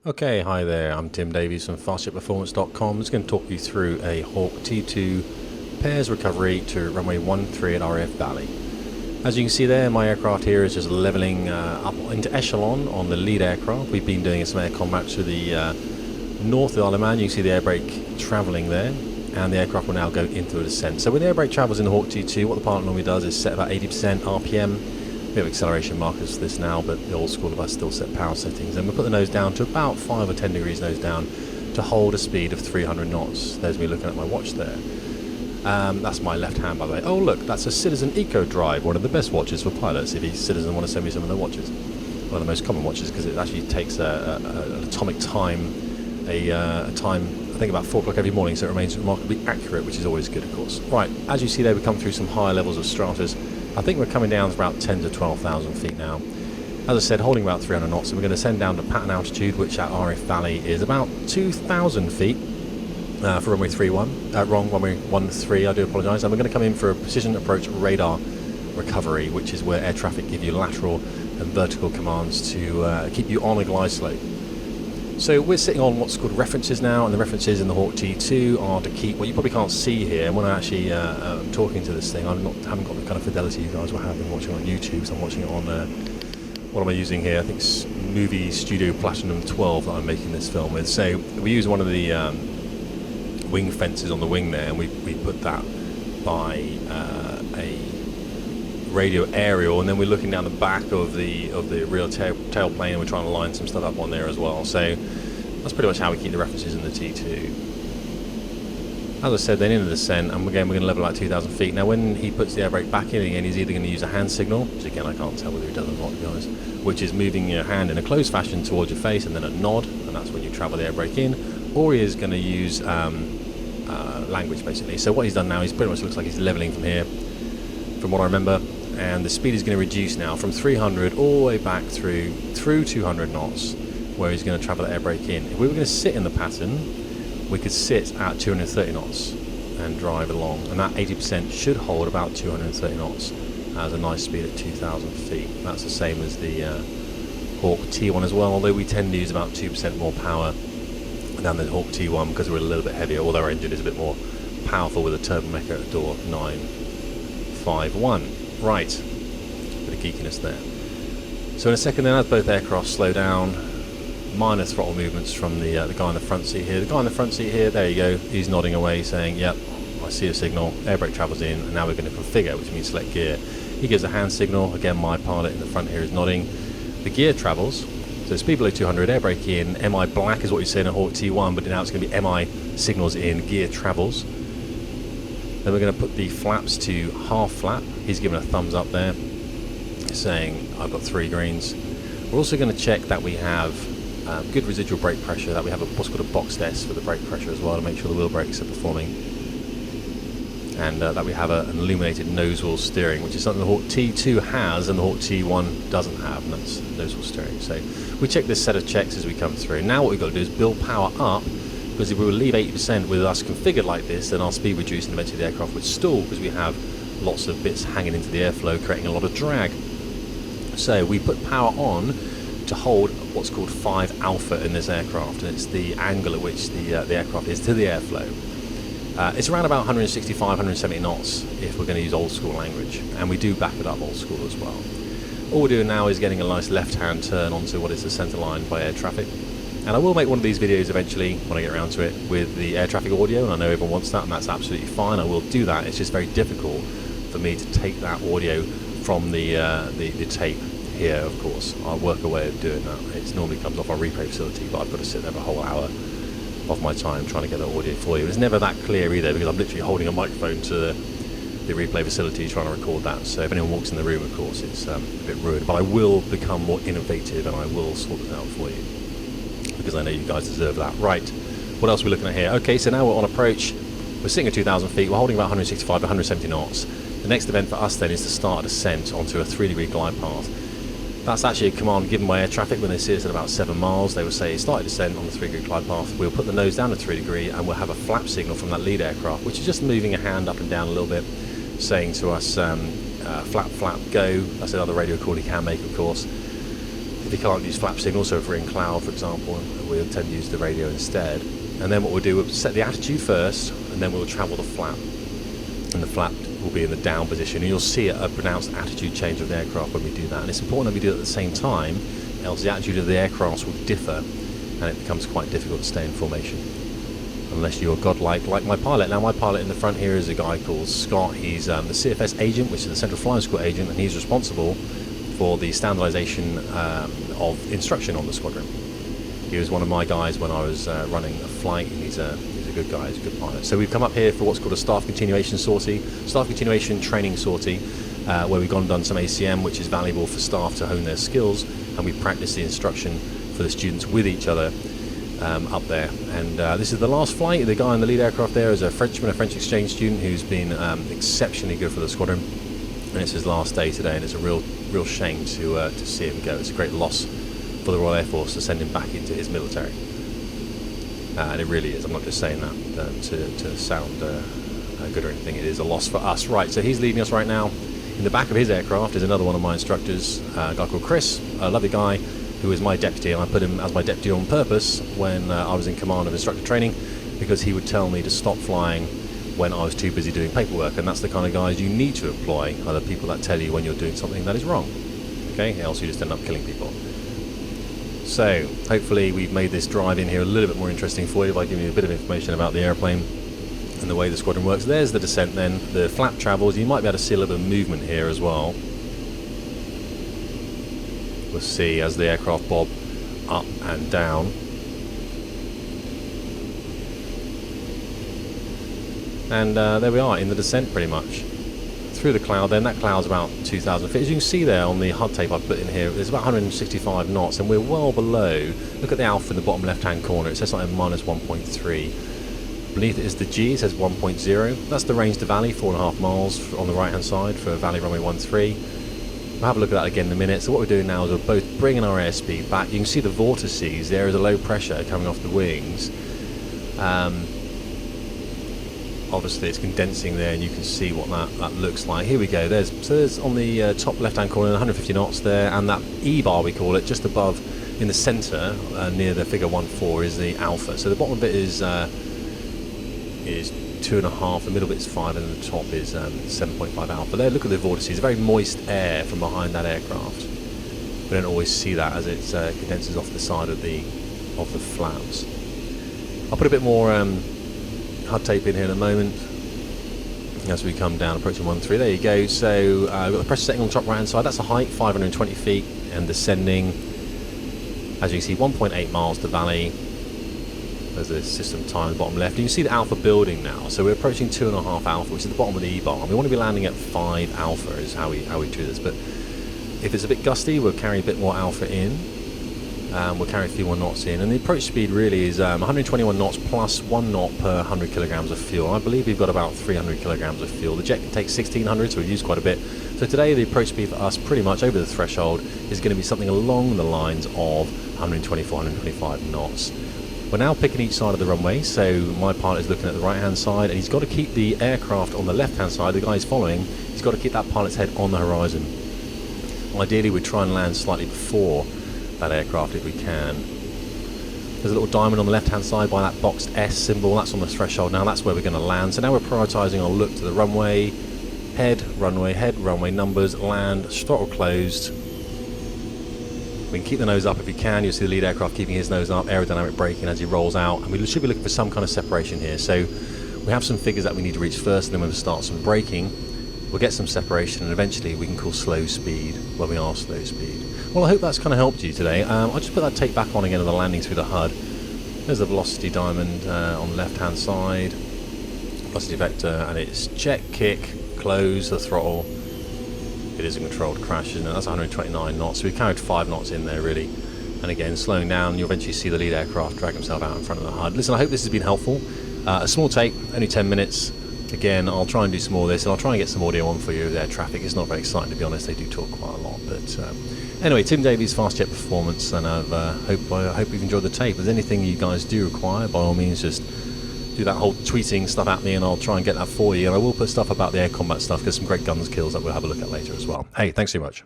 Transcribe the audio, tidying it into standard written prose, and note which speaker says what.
Speaker 1: Okay, hi there, I'm Tim Davies from FastJetPerformance.com. I'm just going to talk you through a Hawk T2 pairs recovery to runway 13 at RAF Valley. As you can see there, my aircraft here is just leveling up into echelon on the lead aircraft. We've been doing some air combat to the north of the Isle of Man. You can see the air brake travelling there, and the aircraft will now go into a descent. So when the air brake travels in the Hawk T2, what the pilot normally does is set about 80% RPM. We have acceleration markers for this now, but the old school of us still set power settings, and we put the nose down to about 5 or 10 degrees nose down to hold a speed of 300 knots. There's me looking at my watch there. That's my left hand, by the way. Oh look, that's a Citizen Eco Drive, one of the best watches for pilots if Citizen want to send me some of their watches. One of the most common watches, because it actually takes an atomic time, a time, I think about 4 o'clock every morning, so it remains remarkably accurate, which is always good, of course. Right, as you see there, we come through some higher levels of stratus. I think we're coming down to about 10 to 12,000 feet now. As I said, holding about 300 knots, and we're going to send down to pattern altitude, which at RAF Valley is about 2,000 feet for runway 31. Wrong, runway 13, I do apologise. And we're going to come in for a precision approach radar recovery, which is where air traffic give you lateral and vertical commands to keep you on a glide slope. So we're sitting on what's called references now, and the references in the Hawk T2 are to keep what you probably can't see here. When I actually am talking to this thing, haven't got the kind of fidelity you guys will have when watching on YouTube, so I'm watching it on, what am I using here? I think it's Movie Studio Platinum 12 that I'm making this film with. So we use one of the wing fences on the wing there, and we put that by a radio aerial, and then we're looking down the back of the real tailplane, and we're trying to line some stuff up on there as well. So that's pretty much how we keep the references in the T2. As I said, then in the descent, and again we're going to level out 2,000 feet. Now when he puts the air brake back in again, he's either going to use a hand signal, which again I can't tell whether he does or not, to be honest, which is moving your hand in a closed fashion towards your face and then a nod, and that's when you travel the air brake in, or he is going to use language basically. So what he's done now, he pretty much looks like he's leveling from here, from what I remember. And the speed is going to reduce now from 300 all the way back through 200 knots, where he's going to travel the air brake in. If we were going to sit in the pattern, we could sit at 230 knots and drive along, and that 80% should hold about 230 knots as a nice speed at 2,000 feet. That's the same as the Hawk T1 as well, although we tend to use about 2% more power than the Hawk T1 because we're a little bit heavier, although our engine is a bit more powerful with a turbomecha at door 951. Right, bit of geekiness there. So in a second then, as both aircraft slow down, minor throttle movements from the guy in the front seat here. The guy in the front seat here, there you go, he's nodding away saying, yep, I see a signal, air brake travels in, and now we're going to configure, which means select gear. He gives a hand signal, again my pilot in the front here is nodding. The gear travels, so speed below 200, air brake in, MI black is what you say in a Hawk T1, but now it's going to be MI signals in, gear travels. Then we're going to put the flaps to half flap. He's given a thumbs up there, saying I've got 3 greens. We're also going to check that we have good residual brake pressure, that we have what's called a box test for the brake pressure as well, to make sure the wheel brakes are performing. And that we have an illuminated nose wheel steering, which is something the Hawk T2 has and the Hawk T1 doesn't have, and that's nose wheel steering. So we check this set of checks as we come through. Now what we've got to do is build power up, because if we will leave 80% with us configured like this, then our speed reduced and eventually the aircraft would stall, because we have lots of bits hanging into the airflow, creating a lot of drag. So we put power on to hold what's called 5 alpha in this aircraft, and it's the angle at which the aircraft is to the airflow. It's around about 165, 170 knots if we're going to use old school language, and we do back it up old school as well. All we're doing now is getting a nice left-hand turn onto what is the centre line by air traffic. And I will make one of these videos eventually, when I get around to it, with the air traffic audio, and I know everyone wants that, and that's absolutely fine. I will do that. It's just very difficult for me to take that audio from the tape here, of course. I'll work a way of doing that. It normally comes off our replay facility, but I've got to sit there for a whole hour of my time trying to get that audio for you. It's never that clear either, because I'm literally holding a microphone to the replay facility trying to record that. So if anyone walks in the room, of course, it's a bit rude. But I will become more innovative, and I will sort it out for you, because I know you guys deserve that. Right, what else are we looking at here? Okay, so now we're on approach. We're sitting at 2,000 feet. We're holding about 165 to 170 knots. The next event for us then is to start a descent onto a 3-degree glide path. That's actually a command given by air traffic when they see us at about 7 miles. They will say start a descent on the 3-degree glide path. We'll put the nose down to 3 degree, and we'll have a flap signal from that lead aircraft, which is just moving a hand up and down a little bit, saying to us flap flap go. That's another radio call he can make, of course. if you can't use flap signals, so if we're in cloud, for example, we'll tend to use the radio instead. And then what we'll do, we'll set the attitude first, and then we'll travel the flap. And the flap will be in the down position, and you'll see a pronounced attitude change of the aircraft when we do that. And it's important that we do it at the same time, else the attitude of the aircraft will differ, and it becomes quite difficult to stay in formation. Unless you're godlike like my pilot. Now my pilot in the front here is a guy called Scott. He's the CFS agent, which is the Central Flying School agent, and he's responsible for the standardization of instruction on the squadron. He was one of my guys when I was running a flight, and he's a good guy, he's a good pilot. So we've come up here for what's called a staff continuation sortie, staff continuation training sortie, where we've gone and done some ACM, which is valuable for staff to hone their skills, and we practice the instruction for the students with each other up there. And this is the last flight. The guy in the lead aircraft there is a Frenchman, a French exchange student who's been exceptionally good for the squadron, and it's his last day today, and it's a real shame to see him go. It's a great loss for the Royal Air Force to send him back into his military, and it really is. I'm not just saying that to sound good or anything. It is a loss for us. Right, so he's leaving us right now. In the back of his aircraft is another one of my instructors, a guy called Chris, a lovely guy who is my deputy, and I put him as my deputy on purpose when I was in command of instructor training, because he would tell me to stop flying when I was too busy doing paperwork. And that's the kind of guys you need to employ, are the people that tell you when you're doing something that is wrong, okay, else you just end up killing people. So hopefully we've made this drive in here a little bit more interesting for you by giving you a bit of information about the airplane and the way the squadron works. There's the descent then, the flap travels. You might be able to see a little bit of movement here as well. We'll see as the aircraft bob up and down. And there we are in the descent pretty much. Through the cloud then, that cloud's about 2,000 feet. As you can see there on the HUD tape I put in here, it's about 165 knots, and we're well below. Look at the alpha in the bottom left hand corner, it says something minus 1.3. Beneath it is the G, it says 1.0. That's the range to Valley, 4.5 miles on the right hand side for Valley runway 13. We'll have a look at that again in a minute. So what we're doing now is we're both bringing our airspeed back. You can see the vortices. There is a low pressure coming off the wings. Obviously it's condensing there, and you can see what that looks like. Here we go. There's on the top left-hand corner 150 knots there, and that E-bar we call it, just above in the centre near the figure 1.4 is the alpha. So the bottom bit is 2.5, the middle bit's 5, and the top is 7.5 alpha. There, look at the vortices, very moist air from behind that aircraft. We don't always see that as it condenses off the side of the flaps. I'll put a bit more HUD tape in here in a moment as we come down, approaching 1.3. There you go. So we've got the pressure setting on the top right hand side. That's the height, 520 feet, and descending. As you can see, 1.8 miles to Valley. There's the system time at the bottom left. You can see the alpha building now. So we're approaching 2.5 alpha, which is the bottom of the E-bar. We want to be landing at 5 alpha is how we do this. But if it's a bit gusty, we'll carry a bit more alpha in. We'll carry a few more knots in. And the approach speed really is 121 knots plus 1 knot per 100 kilograms of fuel. I believe we've got about 300 kilograms of fuel. The jet can take 1,600, so we've used quite a bit. So today the approach speed for us, pretty much over the threshold, is going to be something along the lines of 124, 125 knots. We're now picking each side of the runway, so my pilot is looking at the right hand side, and he's got to keep the aircraft on the left hand side, the guy he's following, he's got to keep that pilot's head on the horizon. Ideally we'd try and land slightly before that aircraft if we can. There's a little diamond on the left hand side by that boxed S symbol, that's on the threshold now, that's where we're going to land. So now we're prioritising our look to the runway, head, runway numbers, land, throttle closed. We can keep the nose up if we can. You'll see the lead aircraft keeping his nose up, aerodynamic braking as he rolls out, and we should be looking for some kind of separation here. So we have some figures that we need to reach first, and then we'll start some braking. We'll get some separation, and eventually we can call slow speed when we are slow speed. Well, I hope that's kind of helped you today. I'll just put that tape back on again of the landing through the HUD. There's the velocity diamond on the left hand side, velocity vector, and it's check, kick, close the throttle. It is a controlled crash, isn't it? That's 129 knots. So we've carried 5 knots in there, really. And again, slowing down, you'll eventually see the lead aircraft drag himself out in front of the HUD. Listen, I hope this has been helpful. A small tape, only 10 minutes. Again, I'll try and do some more of this, and I'll try and get some audio on for you of their traffic. It's not very exciting, to be honest. They do talk quite a lot. But anyway, Tim Davies, Fast Jet Performance, and I hope you've enjoyed the tape. If there's anything you guys do require, by all means, just do that whole tweeting stuff at me, and I'll try and get that for you. And I will put stuff about the air combat stuff, because some great guns kills that we'll have a look at later as well. Hey, thanks so much.